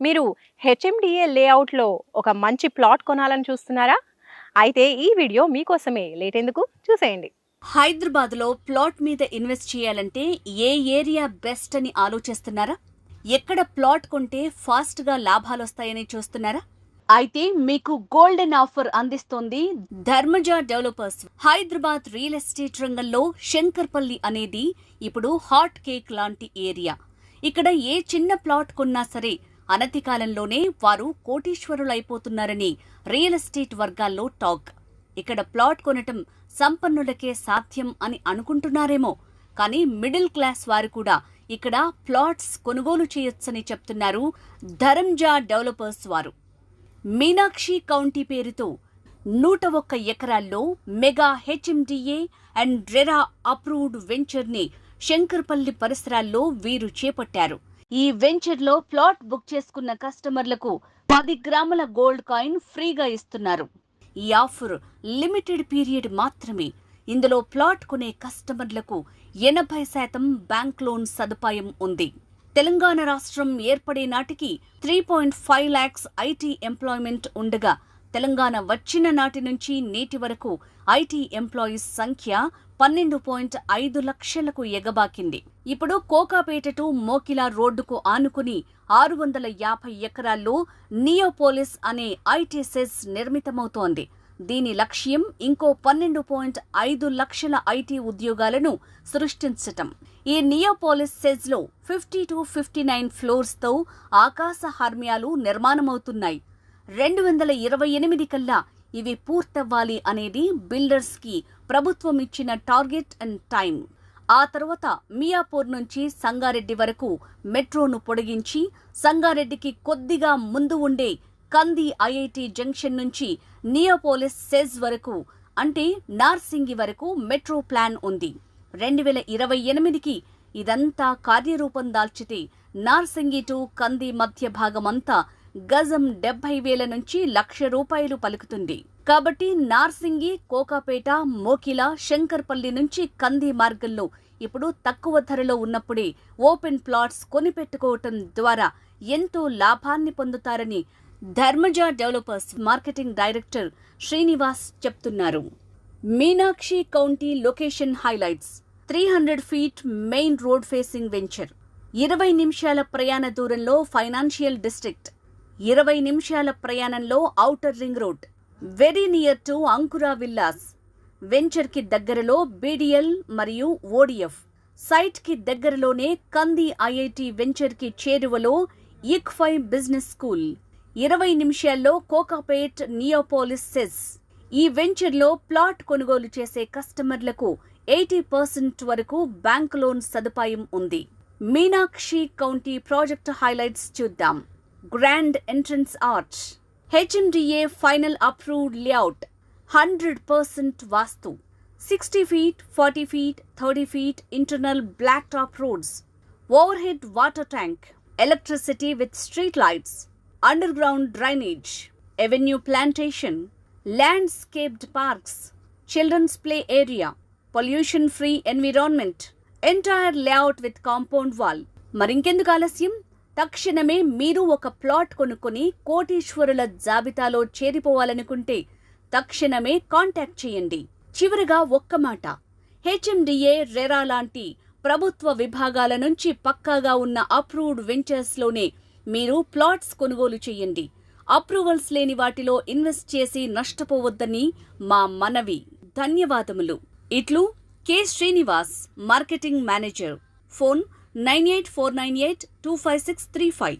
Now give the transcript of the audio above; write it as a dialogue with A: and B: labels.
A: మీరు హెచ్ఎండిఏ లేఅవుట్లో ఒక మంచి ప్లాట్ కొనాలని చూస్తున్నారా? అయితే ఈ వీడియో మీకోసమే. లేట్ ఎందుకు, చూసేయండి.
B: హైదరాబాద్లో ప్లాట్ మీద ఇన్వెస్ట్ చేయాలంటే ఏ ఏరియా బెస్ట్ అని ఆలోచిస్తున్నారా? ఎక్కడ ప్లాట్ కొంటే ఫాస్ట్గా లాభాలొస్తాయని చూస్తున్నారా? అయితే మీకు గోల్డెన్ ఆఫర్ అందిస్తోంది Dharmaja developers. Hyderabad real estate రంగంలో శంకర్పల్లి అనేది ఇప్పుడు హాట్ కేక్ లాంటి ఏరియా. ఇక్కడ ఏ చిన్న ప్లాట్ కొన్నా సరే అనతి కాలంలోనే వారు కోటీశ్వరులైపోతున్నారని రియల్ ఎస్టేట్ వర్గాల్లో టాక్. ఇక్కడ ప్లాట్ కొనటం సంపన్నులకే సాధ్యం అని అనుకుంటున్నారేమో, కానీ మిడిల్ క్లాస్ వారు కూడా ఇక్కడ ప్లాట్స్ కొనుగోలు చేయొచ్చని చెప్తున్నారు ధర్మజ డెవలపర్స్ వారు. మీనాక్షి కౌంటీ పేరుతో 101 ఎకరాల్లో mega HMDA and RERA approved వెంచర్ని శంకర్పల్లి పరిసరాల్లో వీరు చేపట్టారు. ఈ వెంచర్లో ప్లాట్ బుక్ చేసుకున్న కస్టమర్లకు 10 గ్రాముల గోల్డ్ కాయిన్ ఫ్రీగా ఇస్తున్నారు. ఈ ఆఫర్ లిమిటెడ్ పీరియడ్ మాత్రమే. ఇందులో ప్లాట్ కొనే కస్టమర్లకు 80% బ్యాంక్ లోన్ సదుపాయం ఉంది. తెలంగాణ రాష్ట్రం ఏర్పడే నాటికి 3.5 lakhs ఐటీ ఎంప్లాయ్మెంట్ ఉండగా, తెలంగాణ వచ్చిన నాటి నుంచి నేటి వరకు ఐటీ ఎంప్లాయీస్ సంఖ్య 12.5 లక్షలకు ఎగబాకింది. ఇప్పుడు కోకాపేట టు మోకిలా రోడ్డుకు ఆనుకుని 650 ఎకరాల్లో నియోపోలిస్ అనే ఐటీ సెస్ నిర్మితమవుతోంది. దీని లక్ష్యం ఇంకో 12.5 లక్షల ఐటీ ఉద్యోగాలను సృష్టించటం. ఈ నియోపోలిస్ సెజ్ లో 50 to 59 ఫ్లోర్స్ తో ఆకాశ హార్మ్యాలు నిర్మాణమవుతున్నాయి. 2028 కల్లా ఇవి పూర్తవ్వాలి అనేది బిల్డర్స్ కి ప్రభుత్వం ఇచ్చిన టార్గెట్ అండ్ టైం. ఆ తర్వాత మియాపూర్ నుంచి సంగారెడ్డి వరకు మెట్రోను పొడిగించి, సంగారెడ్డికి కొద్దిగా ముందు ఉండే కంది ఐఐటి జంక్షన్ నుంచి నియోపోలిస్ సెజ్ వరకు, అంటే నార్సింగి వరకు మెట్రో ప్లాన్ ఉంది. 2028కి ఇదంతా కార్యరూపం దాల్చితే నార్సింగి టు కంది మధ్య భాగమంతా గజం 70,000 నుంచి ₹1,00,000 పలుకుతుంది. కాబట్టి నార్సింగి, కోకాపేట, మోకిలా, శంకర్పల్లి నుంచి కంది మార్గంలో ఇప్పుడు తక్కువ ధరలో ఉన్నప్పుడే ఓపెన్ ప్లాట్స్ కొనిపెట్టుకోవటం ద్వారా ఎంతో లాభాన్ని పొందుతారని Dharmaja developers marketing director Srinivas చెప్తున్నారు. Meenakshi county location highlights: 300 feet main road facing venture, 20 నిమిషాల ప్రయాణ దూరంలో ఫైనాన్షియల్ డిస్ట్రిక్ట్, 20 నిమిషాల ప్రయాణంలో outer ring road, very near to Ankura villas. Venture కి దగ్గరలో బీడీఎల్ మరియు ఓడిఎఫ్. సైట్ కి దగ్గరలోనే కంది ఐఐటి వెంచర్ కి చేరువలో ఇక్ఫై బిజినెస్ స్కూల్. 20 నిమిషాల్లో కోకాపేట్ నియోపోలిస్ సెస్. ఈ వెంచర్లో ప్లాట్ కొనుగోలు చేసే కస్టమర్లకు 80% వరకు బ్యాంక్ లోన్ సదుపాయం ఉంది. మీనాక్షి కౌంటీ ప్రాజెక్ట్ హైలైట్స్ చూద్దాం. Grand entrance arch, HMDA final approved layout, 100% vastu, 60 feet, 40 feet, 30 feet internal black top roads, over head water tank, electricity with street lights, under ground drainage, avenue plantation, landscaped parks, children's play area, pollution free environment, entire layout with compound wall. మరింకెందుకు ఆలస్యం? తక్షణమే మీరు ఒక plot కొనుక్కొని కోటీశ్వరుల జాబితాలో చేరిపోవాలనుకుంటే తక్షణమే contact చేయండి. చివరగా ఒక్క మాట, హెచ్ఎండిఏ, రెరా లాంటి ప్రభుత్వ విభాగాల నుంచి పక్కాగా ఉన్న అప్రూవ్డ్ వెంచర్స్ లోనే మీరు ప్లాట్స్ కొనుగోలు చేయండి. అప్రూవల్స్ లేని వాటిలో ఇన్వెస్ట్ చేసి నష్టపోవద్దని మా మనవి. ధన్యవాదములు. ఇట్లు K Srinivas, marketing manager. Phone 9849825635.